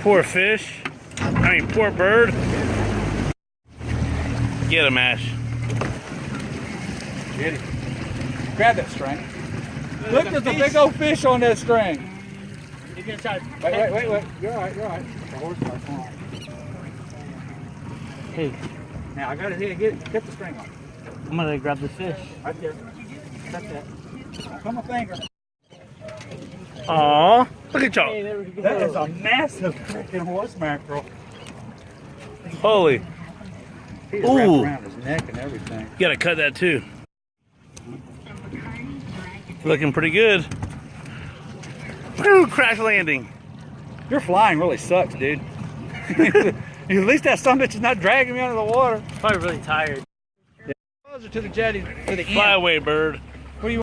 Poor fish. I mean, poor bird. Get him, Ash. Get him. Grab that string. Look, there's a big old fish on that string. You're gonna try to Wait. You're all right, you're all right. The horse car, come on. Hey, Now, I got it here. Get the string on. I'm gonna grab the fish. Right there. Cut that. Put my finger. Aw, look at Hey, y'all. there we go. That is a massive freaking horse mackerel. Holy. He's Ooh. wrapped around his neck and everything. You gotta cut that too. Looking pretty good. Woo, crash landing. Your flying really sucks, dude. At least that son bitch is not dragging me under the water. Probably really tired. Closer to the jetty, to the Fly end. away, bird.